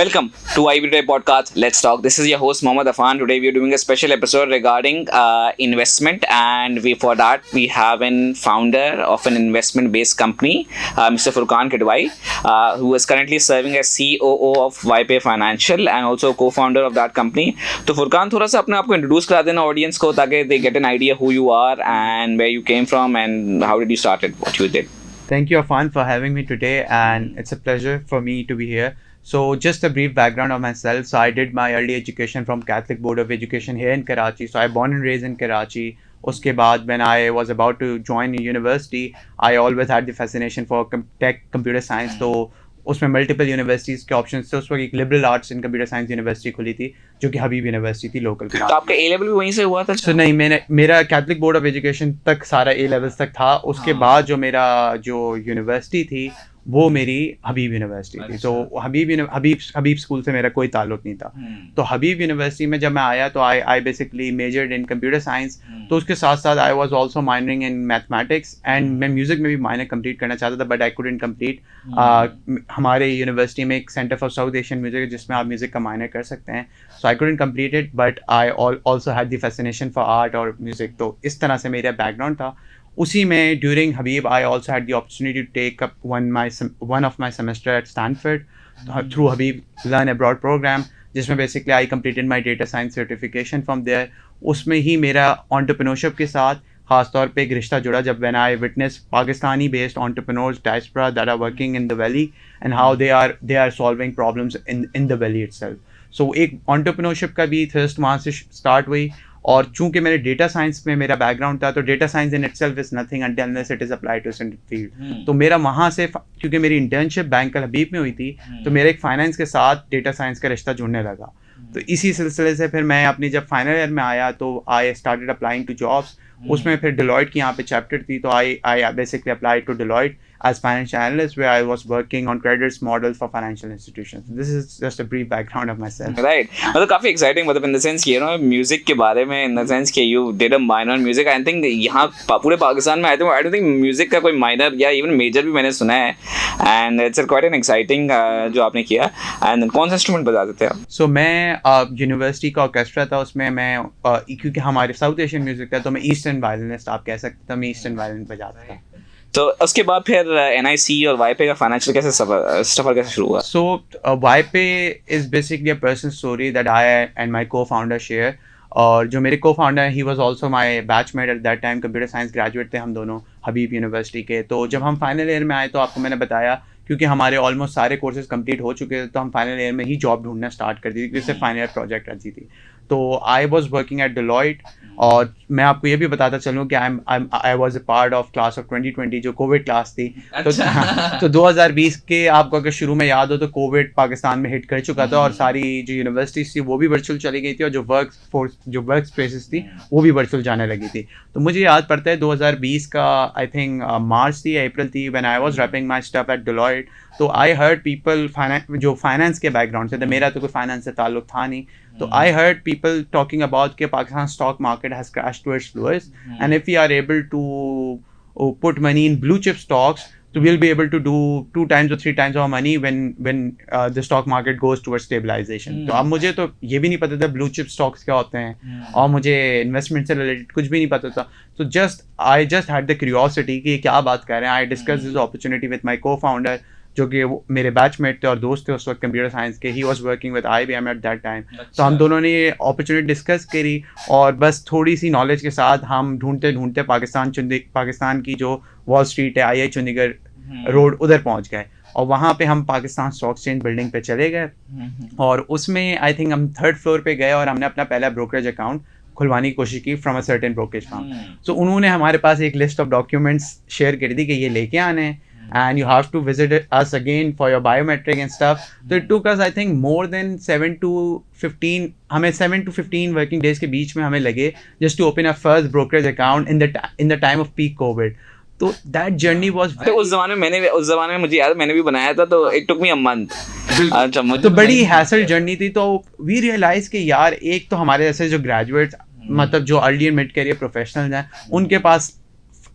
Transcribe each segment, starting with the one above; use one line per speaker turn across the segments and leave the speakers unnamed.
Welcome to IB Today Podcast. Let's talk. This is your host Mohammad Afan. Today we are doing a special episode regarding investment, and for that we have a founder of an investment-based company, Mr. Furqan Kidwai, who is currently serving as COO of YPay Financial and also co-founder of that company. तो फुरकान थोड़ा सा अपने आप को introduce करा देना audience को ताकि they get an idea who you are and where you came from and how did you started what you did.
Thank you, Afan, for having me today, and it's a pleasure for me to be here. So, just a brief background of myself. So, I did my early education from Catholic Board of Education here in Karachi. So, I born and raised in Karachi. उसके बाद when I was about to join university, I always had the fascination for tech, computer science. तो उसमें multiple universities के option थे. उस वक्त एक liberal arts and computer science university खुली थी जो कि हबीब यूनिवर्सिटी थी लोकल.
तो आपका ए लेवल भी वहीं से हुआ था?
तो नहीं, मेरा कैथलिक बोर्ड ऑफ एजुकेशन तक सारा ए लेवल्स तक था. उसके बाद जो मेरा यूनिवर्सिटी थी वो मेरी हबीब यूनिवर्सिटी थी. तो हबीब स्कूल से मेरा कोई ताल्लुक नहीं था. तो हबीब यूनिवर्सिटी में जब मैं आया तो I basically majored in computer science. तो उसके साथ साथ I was also minoring in mathematics and मैं म्यूज़िक में भी माइनर कंप्लीट करना चाहता था बट आई कुडंट कंप्लीट. हमारे यूनिवर्सिटी में एक centre for South Asian music है जिसमें आप म्यूज़िक का माइनर कर सकते हैं. So I couldn't complete it but I also had the fascination for art और म्यूज़िक. तो इस तरह से मेरा बैकग्राउंड था. उसी में during Habib I also had the opportunity to take up one of my semester at Stanford through Habib learn abroad programme जिसमें basically I completed my data science certification from there. उसमें ही मेरा एंटरप्रेन्योरशिप के साथ खासतौर पे एक रिश्ता जुड़ा जब when I witness Pakistani based entrepreneurs diaspora that are working in the valley and how they are solving problems in the valley itself. So एक एंटरप्रेन्योरशिप का भी थर्स्ट वहाँ से स्टार्ट हुई. और चूंकि मेरे डेटा साइंस में मेरा बैकग्राउंड था तो data science in itself is nothing until unless it is applied to scientific field. तो मेरा वहाँ से क्योंकि मेरी इंटर्नशिप बैंक हबीब में हुई थी तो मेरे एक फाइनेंस के साथ डेटा साइंस का रिश्ता जुड़ने लगा. तो इसी सिलसिले से फिर मैं अपनी जब फाइनल ईयर में आया तो I started applying to jobs. उसमें फिर डिलॉयट की यहाँ पे चैप्टर थी तो I basically applied to Deloitte as financial analyst where I was working on credit risk models for financial institutions. This is just a brief background of myself.
Right. मतलब काफी exciting मतलब in the sense कि music के बारे में in the sense कि you did a minor in music. I think यहाँ पूरे पाकिस्तान में I don't think music का कोई minor या even major भी मैंने सुना है and it's quite an exciting जो आपने किया. And कौन सा इंस्ट्रूमेंट बजाते थे आप?
So मैं यूनिवर्सिटी का ऑर्केस्ट्रा था उसमें मैं क्योंकि हमारे साउथ एशियन म्यूजिक था तो मैं ईस्टर्न वायलिनिस्ट आप कह सकते थे. मैं ईस्टर्न वायलिन बजाता था.
तो उसके बाद फिर NIC और YPay का फाइनेंशियल कैसे सफर कैसे शुरू हुआ?
So YPay is basically a personal story that I and my cofounder share. और जो मेरे को-फाउंडर ही was also my batchmate at that time. Computer science graduate थे हम दोनों हबीब यूनिवर्सिटी के. तो जब हम फाइनल ईयर में आए तो आपको मैंने बताया क्योंकि हमारे ऑलमोस्ट सारे कोर्सेज कंप्लीट हो चुके थे तो हम फाइनल ईयर में ही जॉब ढूंढना स्टार्ट कर दी थी क्योंकि फाइनल ईयर प्रोजेक्ट रहती थी. तो I was working at Deloitte. और मैं आपको ये भी बताता चलूँ कि I was a part of class of 2020 जो कोविड क्लास थी. तो 2020 के आपको अगर शुरू में याद हो तो कोविड पाकिस्तान में हिट कर चुका था और सारी जो यूनिवर्सिटीज़ थी वो भी वर्चुअल चली गई थी और जो वर्क स्पेसेस थी वो भी वर्चुअल जाने लगी थी. तो मुझे याद पड़ता है 2020 का आई थिंक मार्च थी अप्रैल थी when I was wrapping my stuff at Deloitte. तो आई हर्ड पीपल जो फाइनेंस के बैकग्राउंड से थे. मेरा तो कोई फाइनेंस से ताल्लुक था नहीं. तो I heard people talking about कि Pakistan stock market has crashed to its lowest and if we are able to put money in blue chip stocks so we'll be able to do 2 times or 3 times our money when the stock market goes towards stabilization. तो अब मुझे तो ये भी नहीं पता था blue chip stocks क्या होते हैं और मुझे इन्वेस्टमेंट से रिलेटेड कुछ भी नहीं पता था. तो I just had the curiosity कि क्या बात कर रहे हैं. I discuss this opportunity with my cofounder जो कि मेरे बैचमेट थे और दोस्त थे उस वक्त कंप्यूटर साइंस के. He was working with IBM eight that time. तो हम दोनों ने ये अपॉर्चुनिटी डिस्कस करी और बस थोड़ी सी नॉलेज के साथ हम ढूंढते ढूंढते पाकिस्तान की जो वॉल स्ट्रीट है IIH चंडीगढ़ रोड उधर पहुंच गए. और वहाँ पे हम पाकिस्तान स्टॉक एक्सचेंज बिल्डिंग पे चले गए और उसमें आई थिंक हम 3rd फ्लोर पे गए और हमने अपना पहला ब्रोकरेज अकाउंट खुलवाने की कोशिश की from a certain brokerage firm. So उन्होंने हमारे पास एक लिस्ट ऑफ डॉक्यूमेंट्स शेयर करी थी कि ये लेके आने हैं and you have to visit us again for your biometric and stuff. So it took us I think more than 7 to 15 working days के बीच में हमें लगे just to open a first brokerage account in the time of peak COVID. तो that journey was
उस ज़माने में मुझे याद मैंने भी बनाया था तो it took me a month.
अच्छा मुझे तो बड़ी हैसल जर्नी थी. तो we realize कि यार एक तो हमारे जैसे जो ग्रेजुएट्स मतलब जो early and mid career professionals हैं उनके पास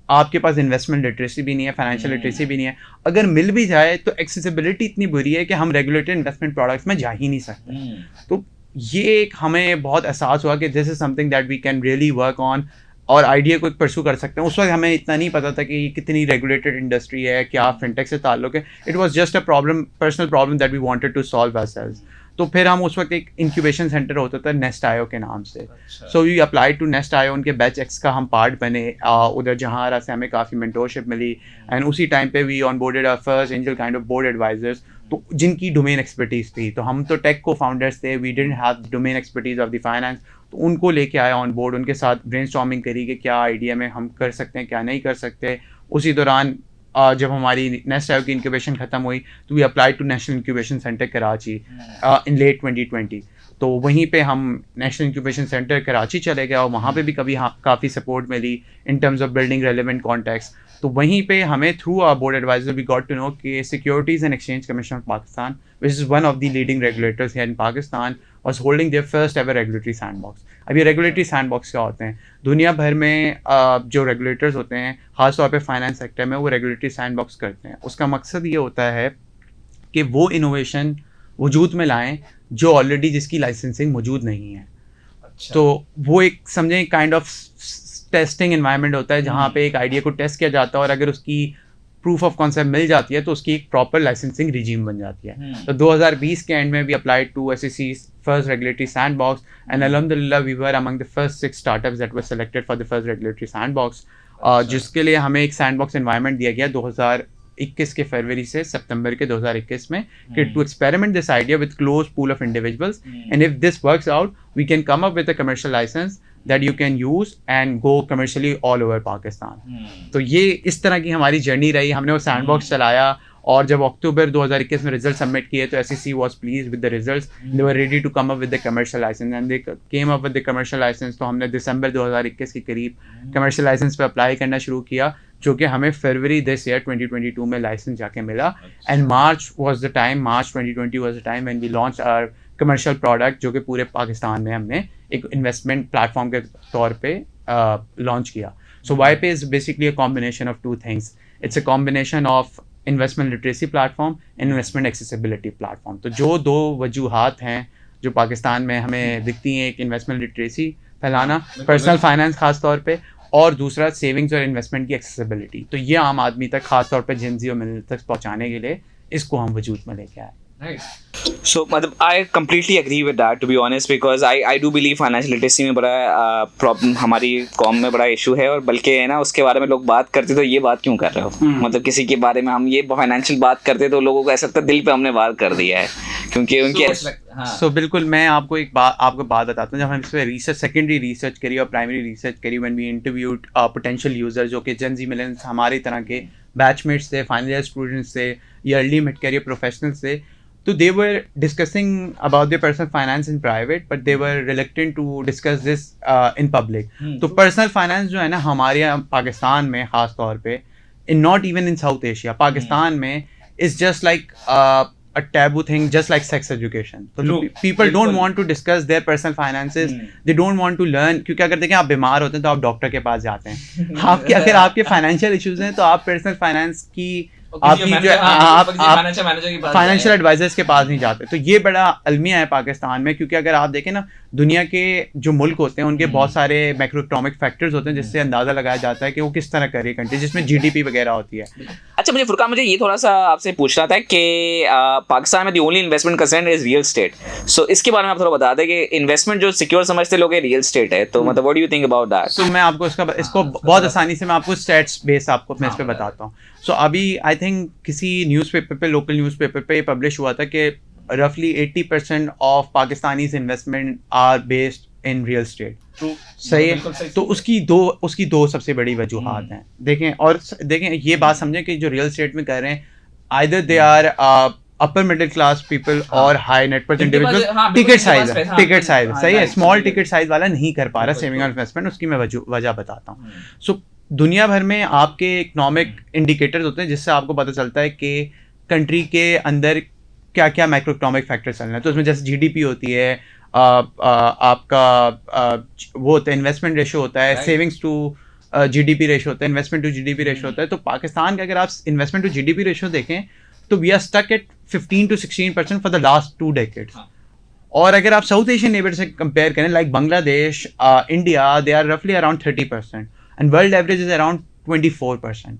आपके पास इन्वेस्टमेंट लिटरेसी भी नहीं है, फाइनेंशियल लिटरेसी भी नहीं है, अगर मिल भी जाए तो एक्सेसिबिलिटी इतनी बुरी है कि हम रेगुलेटेड इन्वेस्टमेंट प्रोडक्ट्स में जा ही नहीं सकते। तो ये एक हमें बहुत एहसास हुआ कि this is something that we can really work on और आइडिया को परसू कर सकते हैं। उस वक्त हमें इतना नहीं पता था कि ये कितनी रेगुलेटेड इंडस्ट्री है, क्या फिनटेक से ताल्लुक है। It was just a problem, personal problem that we wanted to solve ourselves. तो फिर हम उस वक्त एक इंक्यूबेशन सेंटर होता था नेस्ट आयो के नाम से, so we apply to Nest io, उनके बैच एक्स का हम पार्ट बने। उधर जहाँ से हमें काफ़ी मेंटोरशिप मिली एंड उसी टाइम पे we onboarded our first angel kind of board advisers, तो जिनकी डोमेन एक्सपर्टीज थी। तो हम तो टेक को फाउंडर्स थे, we didn't have domain expertise of the finance, तो उनको लेके आया ऑन बोर्ड, उनके साथ ब्रेनस्टॉर्मिंग करी कि क्या आइडिया में हम कर सकते हैं, क्या नहीं कर सकते। उसी दौरान जब हमारी नेस्ट आयो की इंक्यूबेशन ख़त्म हुई तो we apply to national incubation centre Karachi in late 2020। तो वहीं पे हम नेशनल इंक्यूबेशन सेंटर कराची चले गए और वहाँ पे भी काफ़ी सपोर्ट मिली in terms of building relevant contacts. तो वहीं पे हमें through our board advisor we got to know कि Securities and Exchange Commission of Pakistan, which is one of the leading regulators here in Pakistan, was holding their first ever regulatory sandbox. अब ये regulatory sandbox क्या होते हैं? दुनिया भर में जो रेगुलेटर्स होते हैं, खासतौर पे फाइनेंस सेक्टर में, वो रेगुलेटरी सैंडबॉक्स करते हैं। उसका मकसद ये होता है कि वो इनोवेशन वजूद में लाएं जो ऑलरेडी जिसकी लाइसेंसिंग मौजूद नहीं है। अच्छा। तो वो एक समझें काइंड ऑफ टेस्टिंग एनवायरनमेंट होता है जहाँ पे एक आइडिया को टेस्ट किया जाता है और अगर उसकी प्रूफ ऑफ कॉन्सेप्ट मिल जाती है तो उसकी एक प्रॉपर लाइसेंसिंग रिजीम बन जाती है। तो 2020 के एंड में we applied to SEC first regulatory sandbox and अल्हम्दुलिल्लाह we were among the first 6 startups that were selected for the first regulatory sandbox, जिसके लिए हमें एक सैंडबॉक्स एनवायरनमेंट दिया गया 2021 के फरवरी से सितंबर के 2021 में कि to experiment this idea with close pool of individuals and if this works out we can come up with a commercial licence that you can use and go commercially all over Pakistan। तो ये इस तरह की हमारी journey रही। हमने वो sandbox चलाया और जब अक्टूबर 2021 में रिजल्ट सबमिट किए तो SEC was pleased with the results, they were ready to come up with the commercial license and they came up with the commercial license। तो हमने दिसंबर 2021 के करीब कमर्शियल लाइसेंस पे अप्लाई करना शुरू किया, जो कि हमें फरवरी दिस ईयर 2022 में लाइसेंस जाके मिला and March 2020 was the time when we launched our commercial product, जो कि पूरे पाकिस्तान में हमने एक इन्वेस्टमेंट प्लेटफॉर्म के तौर पे लॉन्च किया। So YPay is basically a combination of 2 things. It's a combination of investment literacy platform and investment accessibility platform. तो जो 2 वजूहात हैं जो पाकिस्तान में हमें दिखती हैं, एक इन्वेस्टमेंट लिटरेसी फैलाना, पर्सनल फाइनेंस खास तौर पे, और दूसरा सेविंग्स और इन्वेस्टमेंट की एक्सेसिबिलिटी। तो ये आम आदमी तक खास तौर पे जेनजी और मिलेनियल तक पहुँचाने के लिए इसको हम वजूद में लेके आए।
Right. So, मतलब I completely agree with that to be honest because I do believe financial literacy में बड़ा प्रॉब्लम हमारी कॉम में बड़ा इशू है और बल्कि है ना उसके बारे में लोग बात करते तो ये बात क्यों कर रहे हो, मतलब किसी के बारे में हम ये फाइनेंशियल बात करते तो लोगों को ऐसा लगता है दिल पे हमने वार कर दिया है क्योंकि उनकी
सो बिल्कुल। मैं आपको आपको बात बताता हूँ। जब हम इस पर रिसर्च, सेकेंडरी रिसर्च करी और प्राइमरी रिसर्च करी, when we interviewed potential user जो कि जेनजी मिलेनियल्स हमारी तरह के बैचमेट्स थे, फाइनल ईयर स्टूडेंट्स थे या अर्ली मिड कैरियर प्रोफेशनल्स थे, तो they were discussing about their personal finance in private but they were reluctant to discuss this in public। तो personal finance जो है ना हमारे यहाँ पाकिस्तान में ख़ास तौर पे, in not even in South Asia, Pakistan में is just like a taboo thing, just like sex education। तो people don't want to discuss their personal finances, they don't want to learn, क्योंकि अगर देखें आप बीमार होते हैं तो आप डॉक्टर के पास जाते हैं। आपके अगर आपके फाइनेंशियल इश्यूज हैं तो आप पर्सनल फाइनेंस की आपकी जो आप फाइनेंशियल एडवाइजर्स के पास नहीं जाते। तो ये बड़ा अलमिया है पाकिस्तान में, क्योंकि अगर आप देखें ना दुनिया के जो मुल्क होते हैं उनके बहुत सारे मैक्रोइकोनॉमिक फैक्टर्स होते हैं जिससे अंदाज़ा लगाया जाता है कि वो किस तरह कर रही है कंट्री, जिसमें GDP वगैरह होती है।
अच्छा मुझे फुरकान, मुझे ये थोड़ा सा आपसे पूछना था कि पाकिस्तान में the only investment concern is real estate, so इसके बारे में आप थोड़ा बता दें कि इन्वेस्टमेंट जो सिक्योर समझते लोग रियल स्टेट है, तो मतलब what do you think about that?
So मैं आपको इसको बहुत आसानी से मैं आपको स्टैट्स बेस आपको मैं इस पर बताता हूँ। सो अभी आई थिंक किसी न्यूज़पेपर पे, लोकल न्यूज़पेपर पे पब्लिश हुआ था कि रफली 80% of Pakistanis investment are based in real estate. सही है। तो उसकी दो सबसे बड़ी वजूहात हैं। देखें ये बात समझें कि जो रियल स्टेट में कर रहे हैं either they are upper middle class people और high net worth individual. Ticket size सही है, स्मॉल टिकट साइज वाला नहीं कर पा रहा सेविंग और इन्वेस्टमेंट। उसकी मैं वजह बताता हूँ। सो दुनिया भर में आपके इकोनॉमिक इंडिकेटर्स होते हैं जिससे आपको पता चलता है कि कंट्री के अंदर क्या क्या मैक्रो इकोनॉमिक फैक्टर्स चल रहे हैं। तो उसमें जैसे GDP होती है, आपका वो होता है इन्वेस्टमेंट रेशो होता है, सेविंग्स टू GDP रेशो होता है, इन्वेस्टमेंट टू GDP रेशो होता है, तो पाकिस्तान का अगर आप इन्वेस्टमेंट टू GDP रेशो देखें तो we are stuck at 15 to 16% for the last 2 decades. और अगर आप साउथ एशियन नेबर से कंपेयर करें like Bangladesh, India, they are रफली around 30% and world average is around 24%.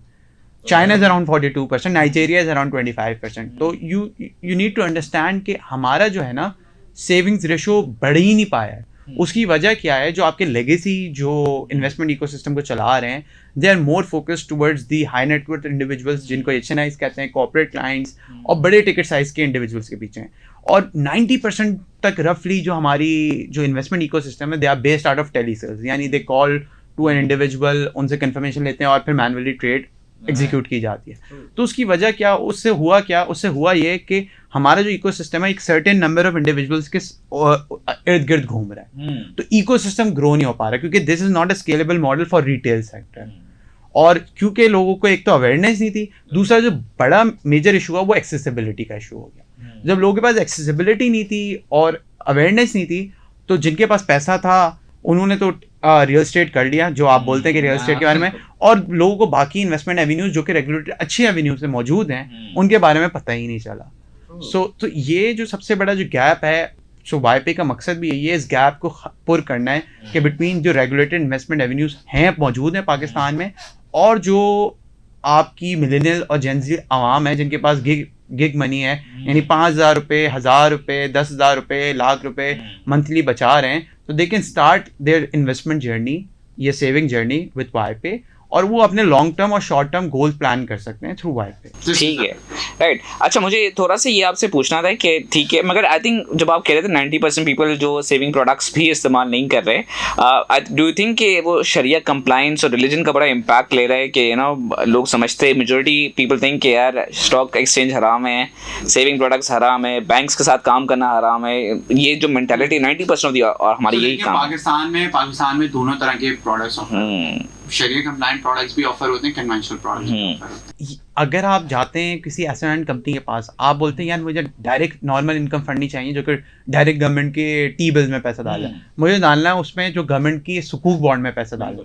China is around 42%, Nigeria is around 25%. तो you need to understand कि हमारा जो है ना सेविंग्स रेशो बढ़ ही नहीं पाया है. उसकी वजह क्या है? जो आपके लेगेसी जो इन्वेस्टमेंट इकोसिस्टम को चला रहे हैं, they are more focused towards the high net worth individuals जिनको HNIs कहते हैं, कॉर्पोरेट क्लाइंट्स और बड़े टिकट साइज के इंडिविजुअल्स के पीछे हैं. और 90% तक रफली जो हमारी जो इन्वेस्टमेंट इकोसिस्टम है, they are based out of telesales, यानी they call to an individual, उनसे कंफर्मेशन लेते हैं और फिर मैनुअली ट्रेड एग्जीक्यूट की जाती है. तो उसकी वजह क्या? उससे हुआ ये कि हमारा जो इकोसिस्टम है एक सर्टेन नंबर ऑफ इंडिविजुअल्स के इर्द गिर्द घूम रहा है. तो इकोसिस्टम ग्रो नहीं हो पा रहा क्योंकि this is not a scalable model for retail sector. और क्योंकि लोगों को एक तो अवेयरनेस नहीं थी, दूसरा जो बड़ा मेजर इशू हुआ वो एक्सेसिबिलिटी का इशू हो गया. जब लोगों के पास एक्सेसिबिलिटी नहीं थी और अवेयरनेस नहीं थी, तो जिनके पास पैसा था उन्होंने तो रियल स्टेट कर लिया, जो आप बोलते हैं कि रियल स्टेट के बारे में, और लोगों को बाकी इन्वेस्टमेंट एवेन्यूज जो कि रेगुलेटेड अच्छे एवेन्यूज से मौजूद हैं उनके बारे में पता ही नहीं चला. तो ये जो सबसे बड़ा जो गैप है, सो YPay का मकसद भी यही है इस गैप को पुर करना है कि बिटवीन जो रेगुलेटेड इन्वेस्टमेंट एवेन्यूज हैं मौजूद हैं पाकिस्तान में और जो आपकी मिलेनियल और जेनजी आवाम है जिनके पास गिग मनी है, यानी 5,000 रुपये, 1,000 रुपये, 10,000 रुपये, लाख रुपये मंथली बचा रहे हैं, तो they can start their investment journey, ये सेविंग जर्नी विद YPay, और वो अपने लॉन्ग टर्म और शॉर्ट टर्म गोल प्लान कर सकते हैं थ्रू YPay.
ठीक है, राइट. अच्छा, मुझे थोड़ा सा ये आपसे पूछना था कि ठीक है, मगर आई थिंक जब आप कह रहे थे 90% पीपल जो सेविंग प्रोडक्ट्स भी इस्तेमाल नहीं कर रहे, डू यू थिंक कि वो शरिया कंप्लाइंस और रिलीजन का बड़ा इम्पैक्ट ले रहा है कि लोग समझते, मेजोरिटी पीपल थिंक कि यार स्टॉक एक्सचेंज हराम है, सेविंग प्रोडक्ट्स हराम है, बैंक्स के साथ काम करना हराम है, ये जो मेंटालिटी 90% ऑफ दी और हमारी यही काम.
पाकिस्तान में दोनों तरह के प्रोडक्ट्स शरिया कंप्लाइंट प्रोडक्ट्स भी ऑफर होते हैं, कन्वेंशनल प्रोडक्ट्स भी ऑफर होते हैं. अगर आप जाते हैं किसी एसेट मैनेजमेंट कंपनी के पास, आप बोलते हैं यार मुझे डायरेक्ट नॉर्मल इनकम फंड नहीं चाहिए जो कि डायरेक्ट गवर्नमेंट के टी बिल्स में पैसा डाले, मुझे डालना है उसमें जो गवर्नमेंट की सुकूक बॉन्ड में पैसा डाले.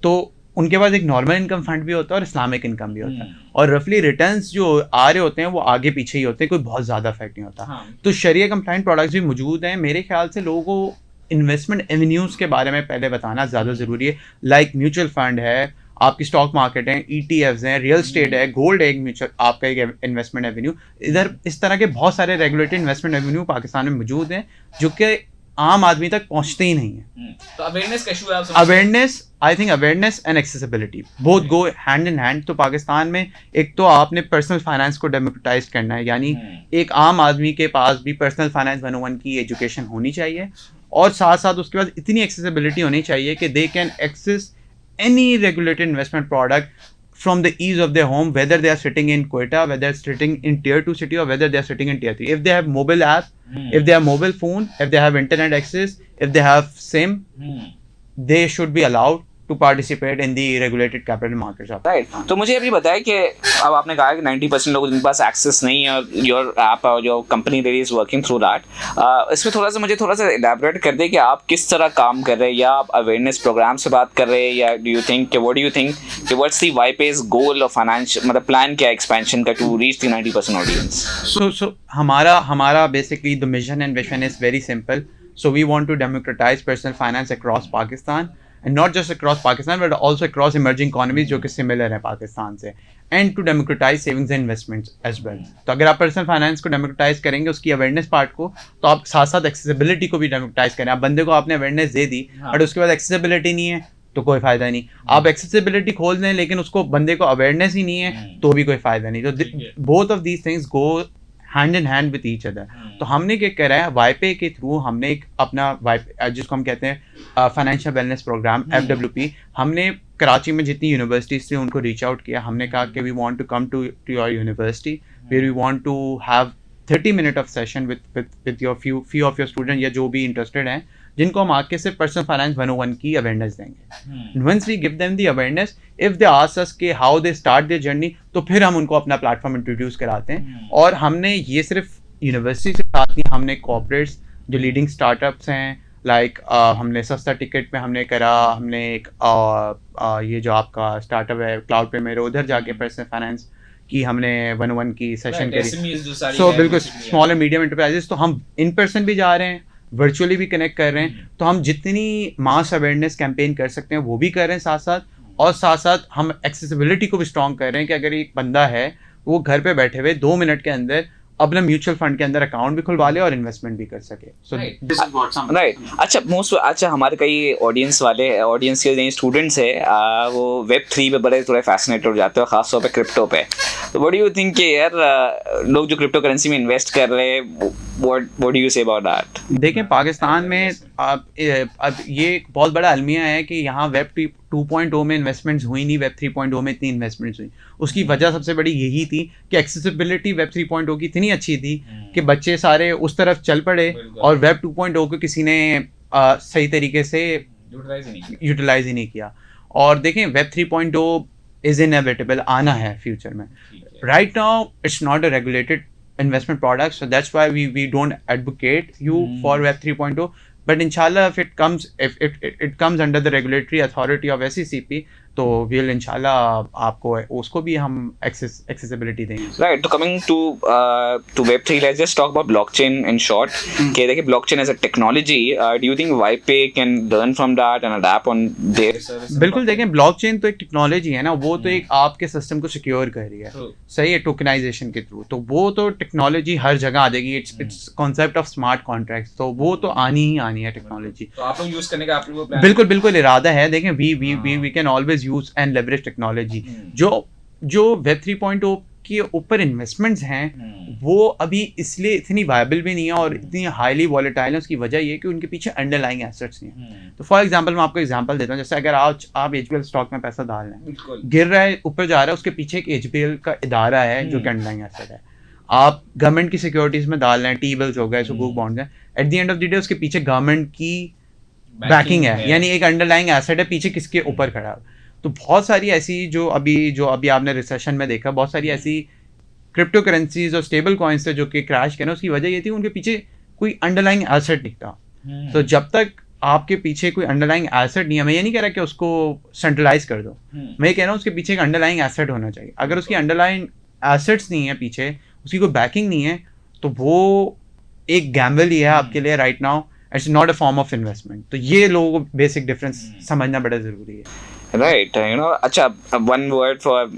तो उनके पास एक नॉर्मल इनकम फंड भी होता है और इस्लामिक इनकम भी होता है, और रफली रिटर्न्स जो आ रहे होते हैं वो आगे पीछे ही होते हैं, कोई बहुत ज़्यादा इफेक्ट नहीं होता. तो शरिया कंप्लाइंट प्रोडक्ट्स भी मौजूद हैं. मेरे ख्याल से लोगों को इन्वेस्टमेंट एवेन्यूज़ के बारे में पहले बताना ज़्यादा ज़रूरी है. लाइक म्यूचुअल फंड है, आपकी स्टॉक मार्केट है, ETFs हैं, रियल स्टेट है, गोल्ड है, एक म्यूचुअल आपका एक इन्वेस्टमेंट एवेन्यू. इधर इस तरह के बहुत सारे रेगुलेटेड इन्वेस्टमेंट एवेन्यू पाकिस्तान में मौजूद हैं जो कि आम आदमी तक पहुंचते ही नहीं है.
तो अवेयरनेस का इशू है.
Awareness, I think awareness and accessibility both go hand in hand. तो पाकिस्तान में एक तो आपने पर्सनल फाइनेंस को डेमोक्रेटाइज करना है, यानी एक आम आदमी के पास भी पर्सनल फाइनेंस 101 की एजुकेशन होनी चाहिए, और साथ साथ उसके बाद इतनी एक्सेसिबिलिटी होनी चाहिए कि they can access any regulated investment product from the ease of their home, whether they are sitting in Quetta, whether they're sitting in tier 2 city, or whether they're sitting in tier 3. If they have mobile app, if they have mobile phone, if they have internet access, if they have SIM, they should be allowed to participate in the regulated capital markets.
Right. तो मुझे अभी बताया कि अब आपने कहा कि 90% लोगों जिनके पास एक्सेस नहीं है और योर ऐप और your company really is working through that. इसमें मुझे थोड़ा सा इलैबोरेट कर दे कि आप किस तरह काम कर रहे हैं, या आप अवेयरनेस प्रोग्राम से बात कर रहे हैं, या व्हाट डू यू थिंक कि व्हाट्स द YPay's गोल और फाइनेंशियल मतलब प्लान क्या एक्सपेंशन का to reach the 90% audience.
So हमारा basically the mission and vision is very simple. So we want to democratise personal finance across Pakistan, and not just across Pakistan but also across emerging economies जो कि similar है पाकिस्तान से, and to democratize savings and investments as well. तो अगर आप personal finance को democratise करेंगे, उसकी अवेयरनेस पार्ट को, तो आप साथ साथ एक्सेसिबिलिटी को भी डेमोक्रेटाइज करें. आप बंदे को आपने अवेयरनेस दे दी बट उसके बाद एक्सेसिबिलिटी नहीं है तो कोई फायदा नहीं. आप एक्सेसिबिलिटी खोल दें लेकिन उसको बंदे को अवेयरनेस ही नहीं है तो भी कोई फायदा नहीं. तो both of these things go hand in hand with each other. तो हमने क्या करा है, YPay के थ्रू हमने एक अपना जिसको हम कहते हैं फाइनेंशियल वेलनेस प्रोग्राम FWP, हमने कराची में जितनी यूनिवर्सिटीज़ थी उनको रीच आउट किया. हमने कहा कि we want to come to your university where we want to have 30 minute of session with your few of your student या जो भी इंटरेस्टेड हैं, जिनको हम आके सिर्फ पर्सनल फाइनेंस 101 की अवेयरनेस देंगे. Once we give them the awareness, if they ask us के how they start their journey, तो फिर हम उनको अपना प्लेटफॉर्म इंट्रोड्यूस कराते हैं. और हमने ये सिर्फ यूनिवर्सिटी से साथ नहीं, हमने कॉर्पोरेट्स जो लीडिंग स्टार्टअप्स हैं, लाइक हमने सस्ता टिकट पे हमने करा, हमने एक ये जो आपका स्टार्टअप है क्लाउड पे मेरे उधर जाके पर्सनल फाइनेंस की हमने 1-on-1 की सेशन करी। सो बिल्कुल स्मॉल एंड मीडियम एंटरप्राइजेस, तो हम इन पर्सन भी जा रहे हैं, वर्चुअली भी कनेक्ट कर रहे हैं, तो हम जितनी मास अवेयरनेस कैंपेन कर सकते हैं वो भी कर रहे हैं साथ साथ, और साथ साथ हम एक्सेसिबिलिटी को भी स्ट्रॉन्ग कर रहे हैं कि अगर एक बंदा है वो घर पे बैठे हुए 2 मिनट के अंदर अपना म्यूचुअल फंड के अंदर अकाउंट भी खुलवा ले और इन्वेस्टमेंट भी कर सके। So this is what some
right. अच्छा हमारे कई ऑडियंस के स्टूडेंट्स है, वो Web3 पे बड़े थोड़े फैसिनेटेड हो जाते हो, खासतौर पे क्रिप्टो पे। तो व्हाट डू यू थिंक कि यार लोग जो क्रिप्टो करेंसी में इन्वेस्ट कर रहे हैं, what do you say about that?
देखें पाकिस्तान में अब ये एक बहुत बड़ा अलमिया है कि यहाँ वेब 2.0 में इन्वेस्टमेंट्स हुई नहीं, वेब 3.0 में इतनी इन्वेस्टमेंट्स हुई। उसकी वजह सबसे बड़ी यही थी कि एक्सेसिबिलिटी वेब 3.0 की इतनी अच्छी थी कि बच्चे सारे उस तरफ चल पड़े और वेब 2.0 को किसी ने सही तरीके से यूटिलाइज ही नहीं किया। और देखें वेब 3.0 इज इनएविटेबल, आना है फ्यूचर में। Right now it's not a regulated investment products, so that's why we don't advocate you for web 3.0, but inshallah if it comes under the regulatory authority of SECP, तो we'll inshallah आपको उसको भी हम accessibility देंगे।
Right, so coming to Web3, let's just talk about blockchain in short. कि देखिए blockchain as a technology, do you think YPay can learn from that and adapt on their service?
बिल्कुल, देखें blockchain तो एक technology है ना, वो तो एक आपके सिस्टम को सिक्योर कर रही है, सही है, टोकनाइजेशन के थ्रू, तो वो तो टेक्नोलॉजी हर जगह आ जाएगी। It's concept of smart contracts, तो वो तो आनी ही आनी है टेक्नोलॉजी।
तो आप लोग यूज करने का आप लोगों को
बिल्कुल बिल्कुल इरादा है। देखें we can always use and leverage technology. जो वेब 3.0 के ऊपर इन्वेस्टमेंट्स हैं वो अभी इसलिए इतनी वायबल भी नहीं है और इतनी हाईली वॉलेटाइल है। उसकी वजह ये है कि उनके पीछे अंडरलाइंग एसेट्स नहीं है। तो फॉर एग्जांपल मैं आपको एग्जांपल देता हूँ, जैसे अगर आप HBL स्टॉक में पैसा डाल रहे हैं, गिर रहा है ऊपर जा रहा है, उसके पीछे एक HBL का इदारा है जो कि अंडरलाइंग एसेट है। आप गवर्नमेंट की सिक्योरिटीज में डाल रहे हैं, टी बिल्स हो गए, सुकूक बॉन्ड्स हैं, at the end of the day उसके पीछे गवर्नमेंट की बैकिंग है, यानी एक अंडरलाइंग एसेट है पीछे किसके ऊपर खड़ा है। तो बहुत सारी ऐसी जो अभी आपने रिसेशन में देखा, बहुत सारी ऐसी क्रिप्टो करेंसीज और स्टेबल कॉइन्स थे जो कि क्रैश करे, उसकी वजह ये थी उनके पीछे कोई अंडरलाइंग एसेट नहीं था। तो जब तक आपके पीछे कोई अंडरलाइंग एसेट नहीं है, मैं ये नहीं कह रहा कि उसको सेंट्रलाइज कर दो, मैं ये कह रहा हूँ उसके पीछे एक अंडरलाइंग एसेट होना चाहिए। अगर उसकी अंडरलाइंग एसेट्स नहीं है, पीछे उसकी कोई बैकिंग नहीं है, तो वो एक गैम्बल ही है आपके लिए right now, it's not a form of investment. तो ये लोगों को बेसिक डिफरेंस समझना बड़ा ज़रूरी है।
Right, you know. अच्छा, वन वर्ड फॉर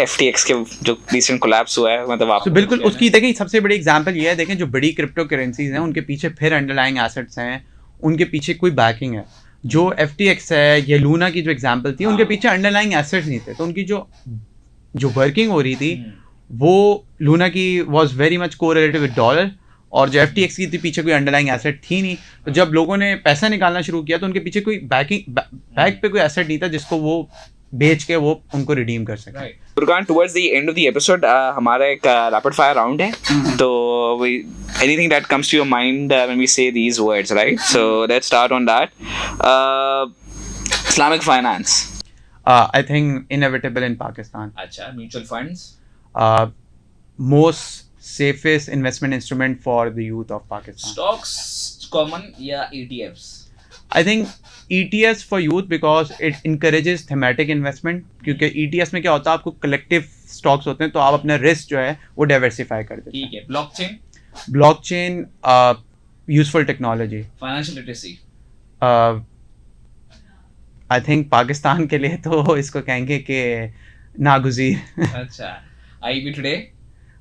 FTX के जो रिसेंट कोलैप्स हुआ है, मतलब आप
तो बिल्कुल उसकी देखें सबसे बड़ी एग्जांपल ये है, देखें जो बड़ी क्रिप्टो करेंसीज हैं उनके पीछे फिर अंडरलाइंग एसेट्स हैं, उनके पीछे कोई बैकिंग है। जो FTX है या लूना की जो एग्जांपल थी, उनके पीछे अंडरलाइंग एसेट्स नहीं थे, तो उनकी जो वर्किंग हो रही थी वो लूना की was very much correlated with dollar, और जो FTX की थी पीछे कोई अंडरलाइंग एसेट थी नहीं। तो जब लोगों ने पैसा निकालना शुरू किया तो उनके पीछे कोई बैक पे कोई एसेट नहीं था जिसको वो बेच के वो उनको रिडीम कर सके।
Furqan, towards the end of the episode हमारा एक रैपिड फायर राउंड है, तो anything that comes to your mind when we say these words, right? So let's start on that. Islamic finance.
I think inevitable in Pakistan.
अच्छा, mutual funds.
Most safest investment instrument for the youth of Pakistan.
Stocks, common या ETFs?
I think ETFs for youth because it encourages thematic investment, क्योंकि ETFs में क्या होता है, आपको collective stocks होते हैं तो आप अपना risk जो है वो diversify कर देते हैं।
ठीक है। Blockchain?
Blockchain, useful technology.
Financial literacy?
I think Pakistan के लिए तो इसको कहेंगे कि नागुज़ीर।
अच्छा। IB today?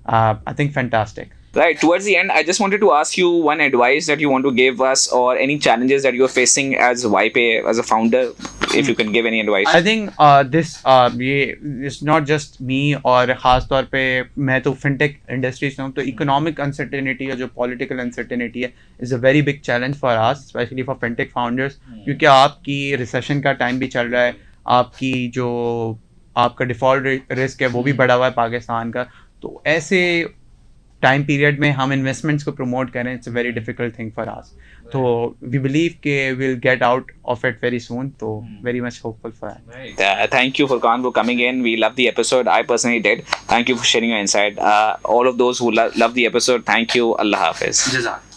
I think fantastic.
Right, towards the end, I just wanted to ask you one advice that you want to give us, or any challenges that you're facing as YPay, as a founder, if you can give any advice.
I think ये it's not just me, और ख़ास तौर पे मैं तो fintech industry से हूँ, तो इकोनॉमिक अनसर्टेनिटी या जो पॉलिटिकल अनसर्टेनिटी है is a very big challenge for us, specially for fintech founders, क्योंकि आपकी रिसेशन का टाइम भी चल रहा है, आपका डिफ़ॉल्ट रिस्क है वो भी बढ़ा हुआ है पाकिस्तान का। तो ऐसे टाइम पीरियड में हम इन्वेस्टमेंट्स को प्रमोट करें, it's a very difficult thing for us. तो वी बिलीव के will get out of it very soon, तो very much hopeful for that.
Thank you, Furqan, for coming in. We loved the episode. I personally did. Thank you for sharing your insight. All of those who love the episode, thank you. Allah Hafiz.
Jazak.